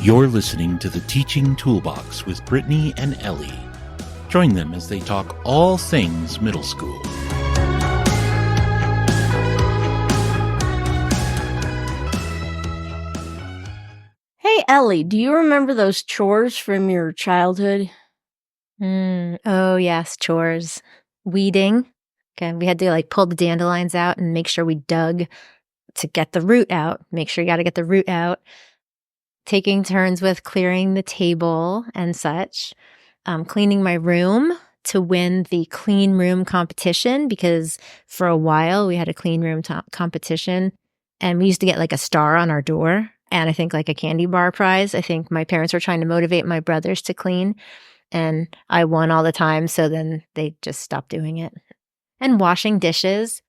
You're listening to the Teaching Toolbox with Brittany and Ellie. Join them as they talk all things middle school. Hey, Ellie, do you remember those chores from your childhood? Oh, yes, chores. Weeding. Okay, we had to pull the dandelions out and make sure we dug to get the root out. Make sure you got to get the root out. Taking turns with clearing the table and such. Cleaning my room to win the clean room competition, because for a while we had a clean room competition and we used to get a star on our door and I think a candy bar prize. I think my parents were trying to motivate my brothers to clean and I won all the time. So then they just stopped doing it. And washing dishes.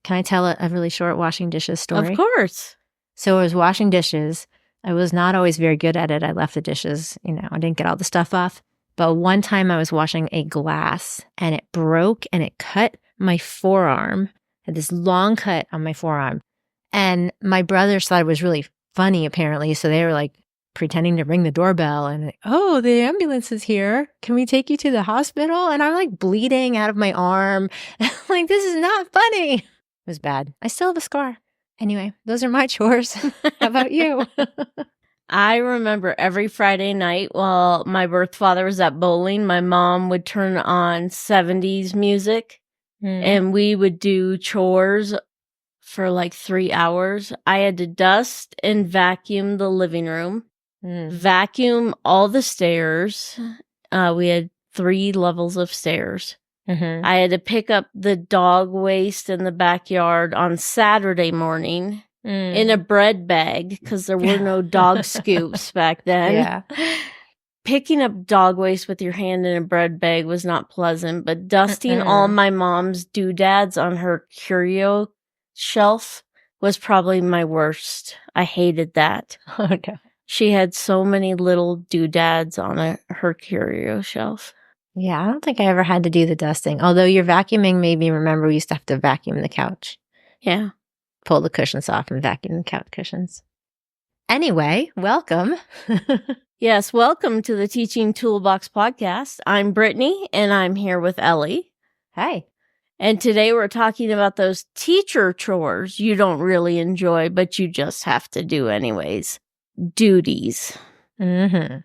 Can I tell a really short washing dishes story? Of course. So I was washing dishes. I was not always very good at it. I left the dishes, I didn't get all the stuff off. But one time I was washing a glass and it broke and it cut my forearm. I had this long cut on my forearm. And my brothers thought it was really funny, apparently. So they were pretending to ring the doorbell and, oh, the ambulance is here. Can we take you to the hospital? And I'm bleeding out of my arm. This is not funny. It was bad. I still have a scar. Anyway, those are my chores. How about you? I remember every Friday night while my birth father was at bowling, my mom would turn on 70s music and we would do chores for 3 hours. I had to dust and vacuum the living room, vacuum all the stairs. We had 3 levels of stairs. Mm-hmm. I had to pick up the dog waste in the backyard on Saturday morning in a bread bag because there were no dog scoops back then. Yeah. Picking up dog waste with your hand in a bread bag was not pleasant, but dusting all my mom's doodads on her curio shelf was probably my worst. I hated that. Oh, no. She had so many little doodads on her curio shelf. Yeah, I don't think I ever had to do the dusting. Although your vacuuming made me remember we used to have to vacuum the couch. Yeah. Pull the cushions off and vacuum the couch cushions. Anyway, welcome. Yes, welcome to the Teaching Toolbox podcast. I'm Brittany, and I'm here with Ellie. Hi. And today we're talking about those teacher chores you don't really enjoy, but you just have to do anyways. Duties. Mm-hmm.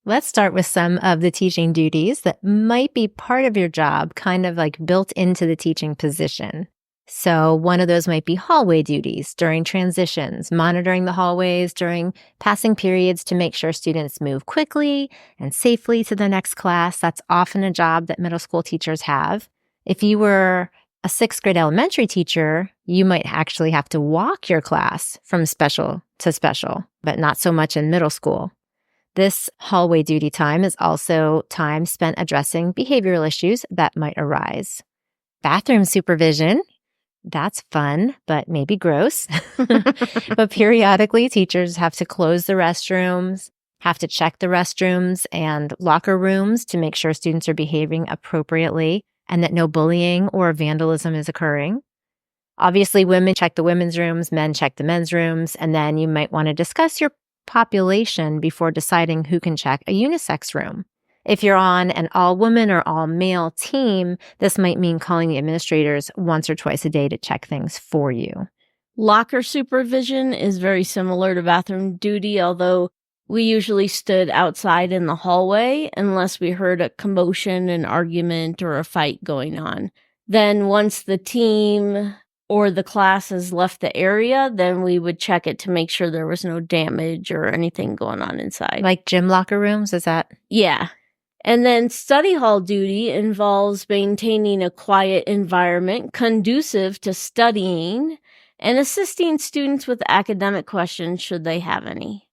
Let's start with some of the teaching duties that might be part of your job, kind of built into the teaching position. So one of those might be hallway duties during transitions, monitoring the hallways during passing periods to make sure students move quickly and safely to the next class. That's often a job that middle school teachers have. If you were a 6th grade elementary teacher, you might actually have to walk your class from special to special, but not so much in middle school. This hallway duty time is also time spent addressing behavioral issues that might arise. Bathroom supervision, that's fun, but maybe gross. But periodically, teachers have to close the restrooms, have to check the restrooms and locker rooms to make sure students are behaving appropriately and that no bullying or vandalism is occurring. Obviously, women check the women's rooms, men check the men's rooms, and then you might want to discuss your population before deciding who can check a unisex room. If you're on an all-woman or all-male team, this might mean calling the administrators once or twice a day to check things for you. Locker supervision is very similar to bathroom duty, although we usually stood outside in the hallway unless we heard a commotion, an argument, or a fight going on. Then once the team or the class has left the area, then we would check it to make sure there was no damage or anything going on inside. Like gym locker rooms, is that? Yeah. And then study hall duty involves maintaining a quiet environment conducive to studying and assisting students with academic questions should they have any.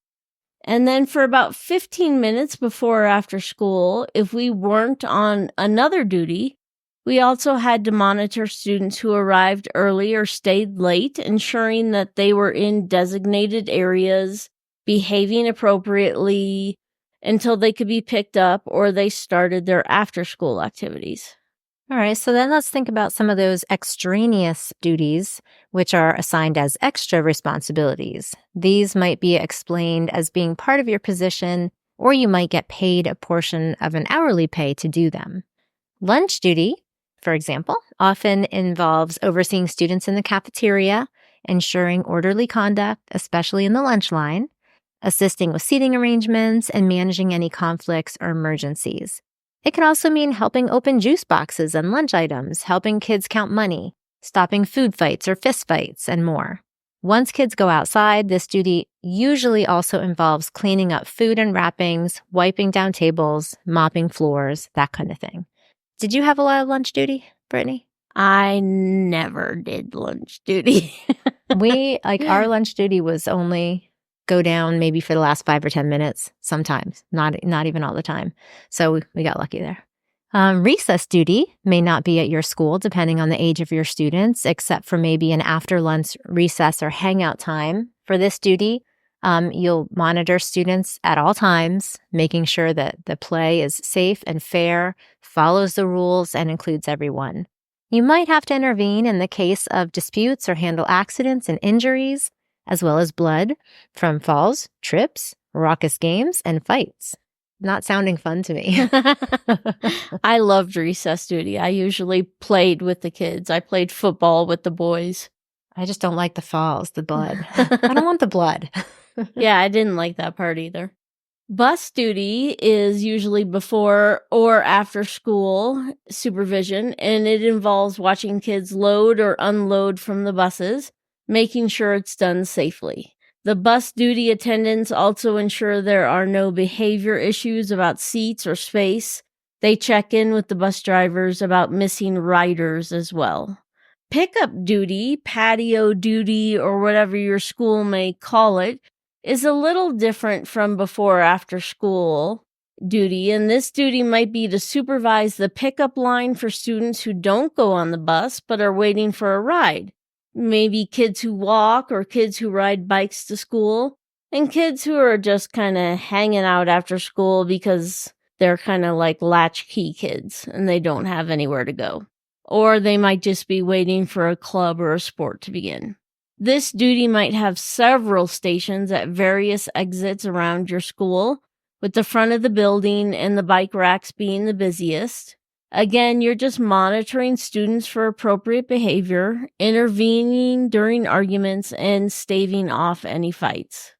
And then for about 15 minutes before or after school, if we weren't on another duty, we also had to monitor students who arrived early or stayed late, ensuring that they were in designated areas, behaving appropriately until they could be picked up or they started their after-school activities. All right, so then let's think about some of those extraneous duties, which are assigned as extra responsibilities. These might be explained as being part of your position, or you might get paid a portion of an hourly pay to do them. Lunch duty, for example, often involves overseeing students in the cafeteria, ensuring orderly conduct, especially in the lunch line, assisting with seating arrangements, and managing any conflicts or emergencies. It can also mean helping open juice boxes and lunch items, helping kids count money, stopping food fights or fist fights, and more. Once kids go outside, this duty usually also involves cleaning up food and wrappings, wiping down tables, mopping floors, that kind of thing. Did you have a lot of lunch duty, Brittany? I never did lunch duty. Our lunch duty was only go down maybe for the last 5 or 10 minutes, sometimes, not even all the time. So we got lucky there. Recess duty may not be at your school, depending on the age of your students, except for maybe an after lunch recess or hangout time. For this duty, you'll monitor students at all times, making sure that the play is safe and fair, follows the rules, and includes everyone. You might have to intervene in the case of disputes or handle accidents and injuries, as well as blood from falls, trips, raucous games, and fights. Not sounding fun to me. I loved recess duty. I usually played with the kids. I played football with the boys. I just don't like the falls, the blood. I don't want the blood. Yeah, I didn't like that part either. Bus duty is usually before or after school supervision, and it involves watching kids load or unload from the buses, making sure it's done safely. The bus duty attendants also ensure there are no behavior issues about seats or space. They check in with the bus drivers about missing riders as well. Pickup duty, patio duty, or whatever your school may call it, is a little different from before or after school duty, and this duty might be to supervise the pickup line for students who don't go on the bus but are waiting for a ride. Maybe kids who walk or kids who ride bikes to school, and kids who are just kind of hanging out after school because they're kind of like latchkey kids and they don't have anywhere to go. Or they might just be waiting for a club or a sport to begin. This duty might have several stations at various exits around your school, with the front of the building and the bike racks being the busiest. Again, you're just monitoring students for appropriate behavior, intervening during arguments, and staving off any fights.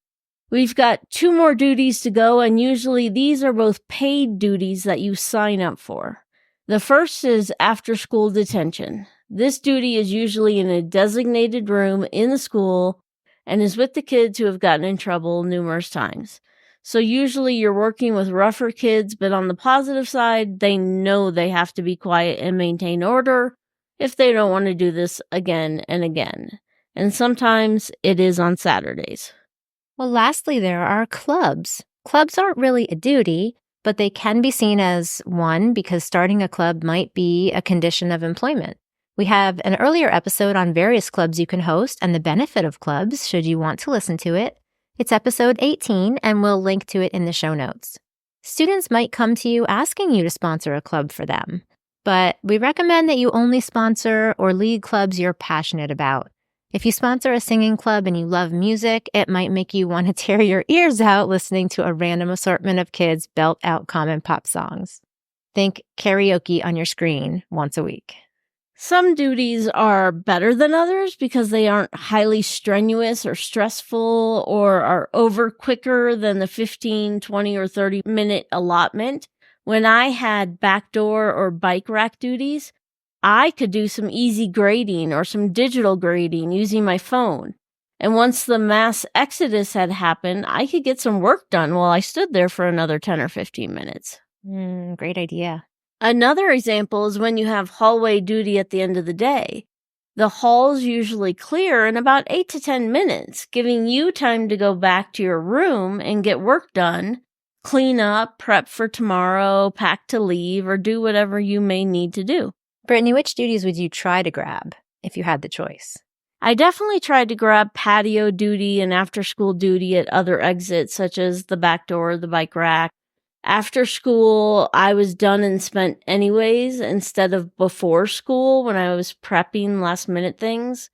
We've got 2 more duties to go, and usually these are both paid duties that you sign up for. The first is after-school detention. This duty is usually in a designated room in the school and is with the kids who have gotten in trouble numerous times. So usually you're working with rougher kids, but on the positive side, they know they have to be quiet and maintain order if they don't want to do this again and again. And sometimes it is on Saturdays. Well, lastly, there are clubs. Clubs aren't really a duty, but they can be seen as one because starting a club might be a condition of employment. We have an earlier episode on various clubs you can host and the benefit of clubs, should you want to listen to it. It's episode 18, and we'll link to it in the show notes. Students might come to you asking you to sponsor a club for them, but we recommend that you only sponsor or lead clubs you're passionate about. If you sponsor a singing club and you love music, it might make you want to tear your ears out listening to a random assortment of kids belt out common pop songs. Think karaoke on your screen once a week. Some duties are better than others because they aren't highly strenuous or stressful or are over quicker than the 15, 20, or 30-minute allotment. When I had backdoor or bike rack duties, I could do some easy grading or some digital grading using my phone. And once the mass exodus had happened, I could get some work done while I stood there for another 10 or 15 minutes. Great idea. Another example is when you have hallway duty at the end of the day. The halls usually clear in about 8 to 10 minutes, giving you time to go back to your room and get work done, clean up, prep for tomorrow, pack to leave, or do whatever you may need to do. Brittany, which duties would you try to grab if you had the choice? I definitely tried to grab patio duty and after-school duty at other exits, such as the back door, the bike rack, After school, I was done and spent anyways instead of before school when I was prepping last minute things.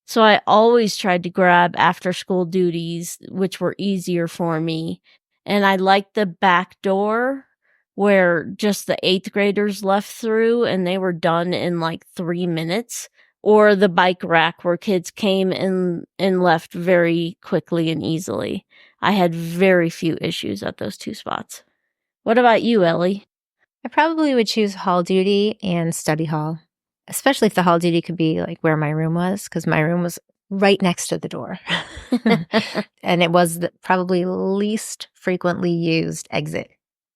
So I always tried to grab after school duties, which were easier for me. And I liked the back door where just the 8th graders left through and they were done in like 3 minutes, or the bike rack where kids came and left very quickly and easily. I had very few issues at those 2 spots. What about you, Ellie? I probably would choose hall duty and study hall, especially if the hall duty could be like where my room was, because my room was right next to the door. And it was the probably least frequently used exit.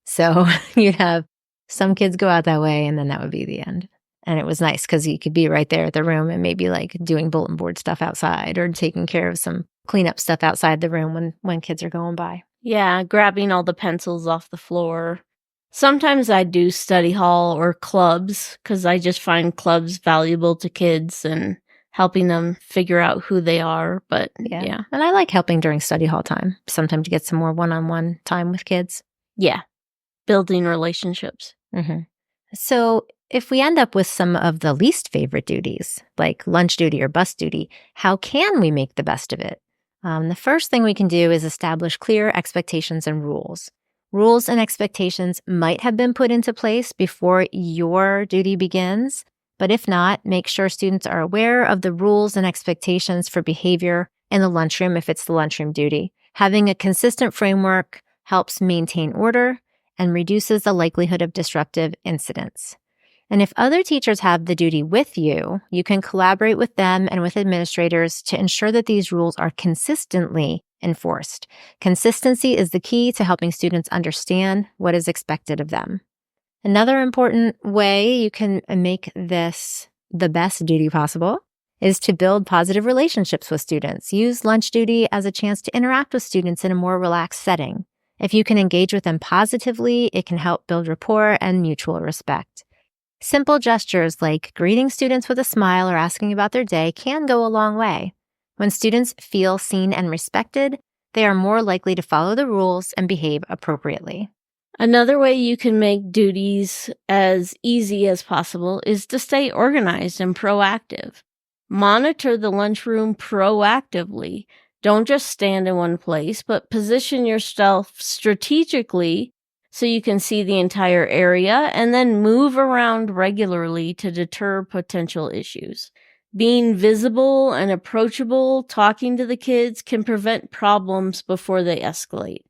So you'd have some kids go out that way, and then that would be the end. And it was nice because you could be right there at the room and maybe like doing bulletin board stuff outside or taking care of some cleanup stuff outside the room when kids are going by. Yeah, grabbing all the pencils off the floor. Sometimes I do study hall or clubs because I just find clubs valuable to kids and helping them figure out who they are. But yeah. And I like helping during study hall time, sometimes to get some more one-on-one time with kids. Yeah, building relationships. Mm-hmm. So if we end up with some of the least favorite duties, like lunch duty or bus duty, how can we make the best of it? The first thing we can do is establish clear expectations and rules. Rules and expectations might have been put into place before your duty begins, but if not, make sure students are aware of the rules and expectations for behavior in the lunchroom if it's the lunchroom duty. Having a consistent framework helps maintain order and reduces the likelihood of disruptive incidents. And if other teachers have the duty with you, you can collaborate with them and with administrators to ensure that these rules are consistently enforced. Consistency is the key to helping students understand what is expected of them. Another important way you can make this the best duty possible is to build positive relationships with students. Use lunch duty as a chance to interact with students in a more relaxed setting. If you can engage with them positively, it can help build rapport and mutual respect. Simple gestures like greeting students with a smile or asking about their day can go a long way. When students feel seen and respected, they are more likely to follow the rules and behave appropriately. Another way you can make duties as easy as possible is to stay organized and proactive. Monitor the lunchroom proactively. Don't just stand in one place, but position yourself strategically so you can see the entire area and then move around regularly to deter potential issues. Being visible and approachable, talking to the kids can prevent problems before they escalate.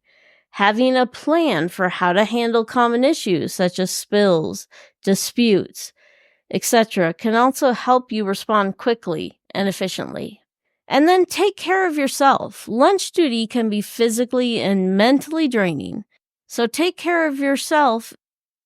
Having a plan for how to handle common issues such as spills, disputes, etc. can also help you respond quickly and efficiently. And then take care of yourself. Lunch duty can be physically and mentally draining. So take care of yourself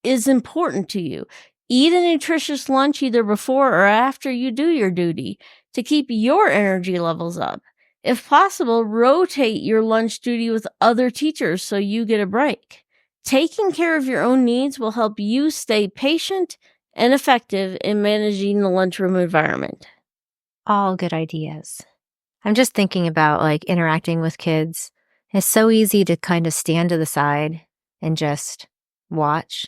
is important to you. Eat a nutritious lunch either before or after you do your duty to keep your energy levels up. If possible, rotate your lunch duty with other teachers so you get a break. Taking care of your own needs will help you stay patient and effective in managing the lunchroom environment. All good ideas. I'm just thinking about like interacting with kids. It's so easy to kind of stand to the side and just watch.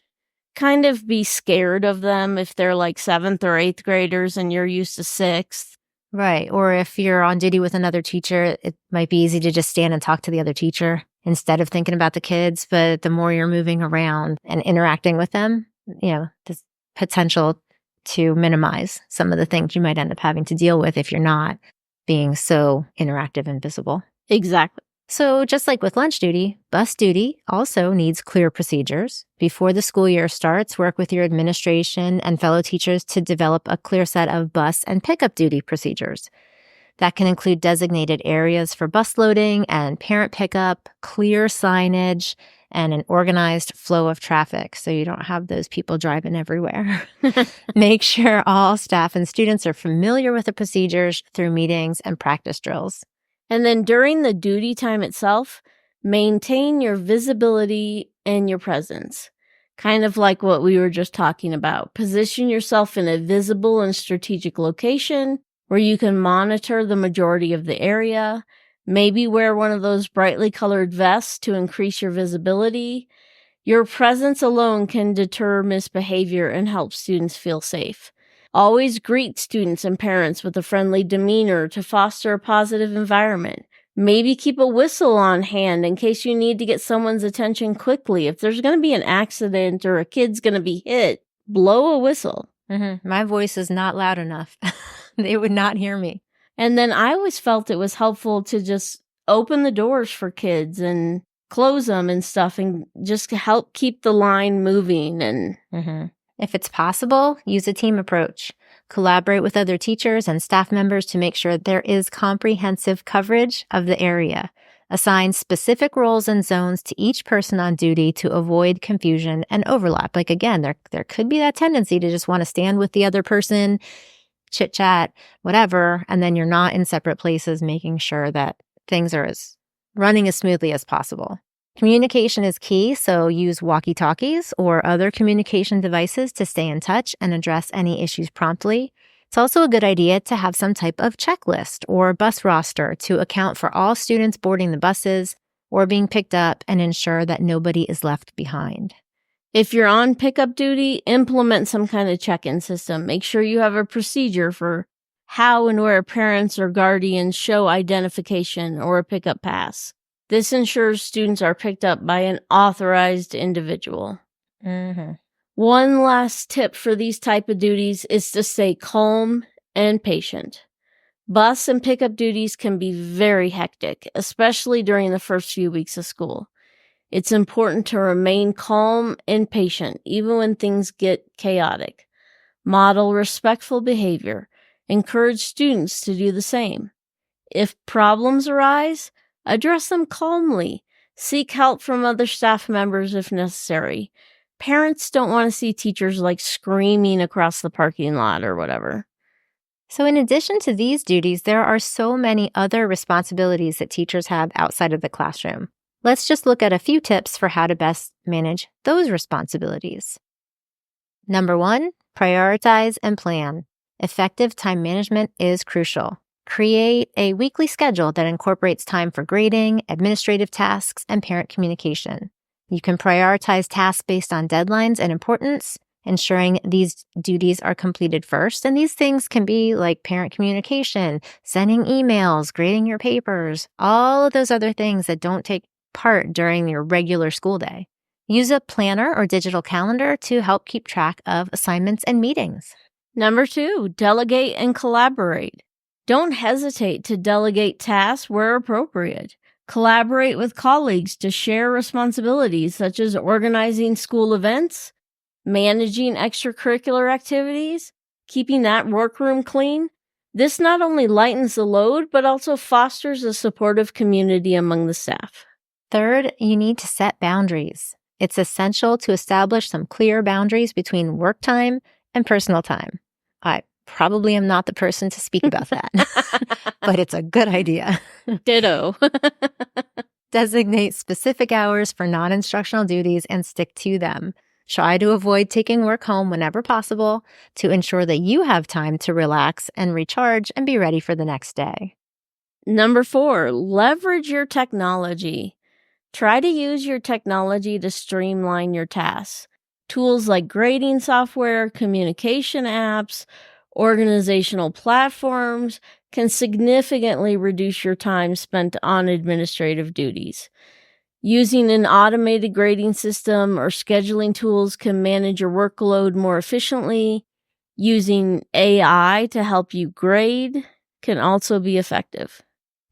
Kind of be scared of them if they're like 7th or 8th graders and you're used to 6th. Right. Or if you're on duty with another teacher, it might be easy to just stand and talk to the other teacher instead of thinking about the kids. But the more you're moving around and interacting with them, there's potential to minimize some of the things you might end up having to deal with if you're not being so interactive and visible. Exactly. So just like with lunch duty, bus duty also needs clear procedures. Before the school year starts, work with your administration and fellow teachers to develop a clear set of bus and pickup duty procedures. That can include designated areas for bus loading and parent pickup, clear signage, and an organized flow of traffic so you don't have those people driving everywhere. Make sure all staff and students are familiar with the procedures through meetings and practice drills. And then during the duty time itself, maintain your visibility and your presence. Kind of like what we were just talking about. Position yourself in a visible and strategic location where you can monitor the majority of the area. Maybe wear one of those brightly colored vests to increase your visibility. Your presence alone can deter misbehavior and help students feel safe. Always greet students and parents with a friendly demeanor to foster a positive environment. Maybe keep a whistle on hand in case you need to get someone's attention quickly. If there's going to be an accident or a kid's going to be hit, blow a whistle. My voice is not loud enough. They would not hear me. And then I always felt it was helpful to just open the doors for kids and close them and stuff and just help keep the line moving. And if it's possible, use a team approach. Collaborate with other teachers and staff members to make sure there is comprehensive coverage of the area. Assign specific roles and zones to each person on duty to avoid confusion and overlap. Like, again, there could be that tendency to just want to stand with the other person, chit chat, whatever, and then you're not in separate places, making sure that things are running as smoothly as possible. Communication is key, so use walkie-talkies or other communication devices to stay in touch and address any issues promptly. It's also a good idea to have some type of checklist or bus roster to account for all students boarding the buses or being picked up and ensure that nobody is left behind. If you're on pickup duty, implement some kind of check-in system. Make sure you have a procedure for how and where parents or guardians show identification or a pickup pass. This ensures students are picked up by an authorized individual. One last tip for these type of duties is to stay calm and patient. Bus and pickup duties can be very hectic, especially during the first few weeks of school. It's important to remain calm and patient, even when things get chaotic. Model respectful behavior. Encourage students to do the same. If problems arise, address them calmly. Seek help from other staff members if necessary. Parents don't want to see teachers screaming across the parking lot or whatever. So in addition to these duties, there are so many other responsibilities that teachers have outside of the classroom. Let's just look at a few tips for how to best manage those responsibilities. Number 1, prioritize and plan. Effective time management is crucial. Create a weekly schedule that incorporates time for grading, administrative tasks, and parent communication. You can prioritize tasks based on deadlines and importance, ensuring these duties are completed first. And these things can be like parent communication, sending emails, grading your papers, all of those other things that don't take part during your regular school day. Use a planner or digital calendar to help keep track of assignments and meetings. Number 2, delegate and collaborate. Don't hesitate to delegate tasks where appropriate. Collaborate with colleagues to share responsibilities such as organizing school events, managing extracurricular activities, keeping that workroom clean. This not only lightens the load, but also fosters a supportive community among the staff. Third, you need to set boundaries. It's essential to establish some clear boundaries between work time and personal time. I probably am not the person to speak about that, but it's a good idea. Ditto. Designate specific hours for non-instructional duties and stick to them. Try to avoid taking work home whenever possible to ensure that you have time to relax and recharge and be ready for the next day. Number 4, leverage your technology. Try to use your technology to streamline your tasks. Tools like grading software, communication apps, organizational platforms can significantly reduce your time spent on administrative duties. Using an automated grading system or scheduling tools can manage your workload more efficiently. Using AI to help you grade can also be effective.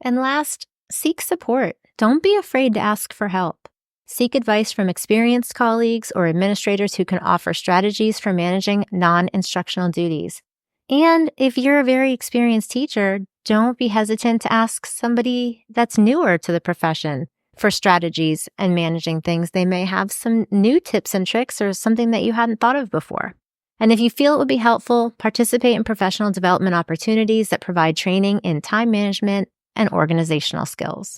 And last, seek support. Don't be afraid to ask for help. Seek advice from experienced colleagues or administrators who can offer strategies for managing non-instructional duties. And if you're a very experienced teacher, don't be hesitant to ask somebody that's newer to the profession for strategies and managing things. They may have some new tips and tricks or something that you hadn't thought of before. And if you feel it would be helpful, participate in professional development opportunities that provide training in time management and organizational skills.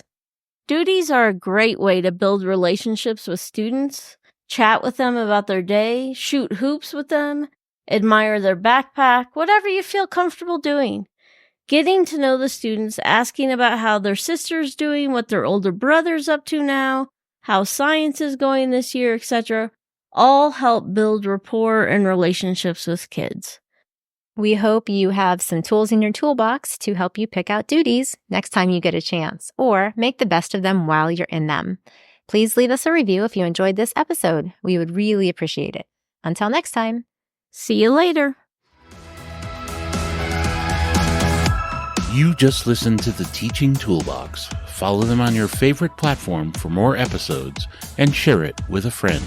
Duties are a great way to build relationships with students, chat with them about their day, shoot hoops with them, admire their backpack, whatever you feel comfortable doing. Getting to know the students, asking about how their sister's doing, what their older brother's up to now, how science is going this year, etc., all help build rapport and relationships with kids. We hope you have some tools in your toolbox to help you pick out duties next time you get a chance, or make the best of them while you're in them. Please leave us a review if you enjoyed this episode. We would really appreciate it. Until next time. See you later. You just listened to the Teaching Toolbox. Follow them on your favorite platform for more episodes and share it with a friend.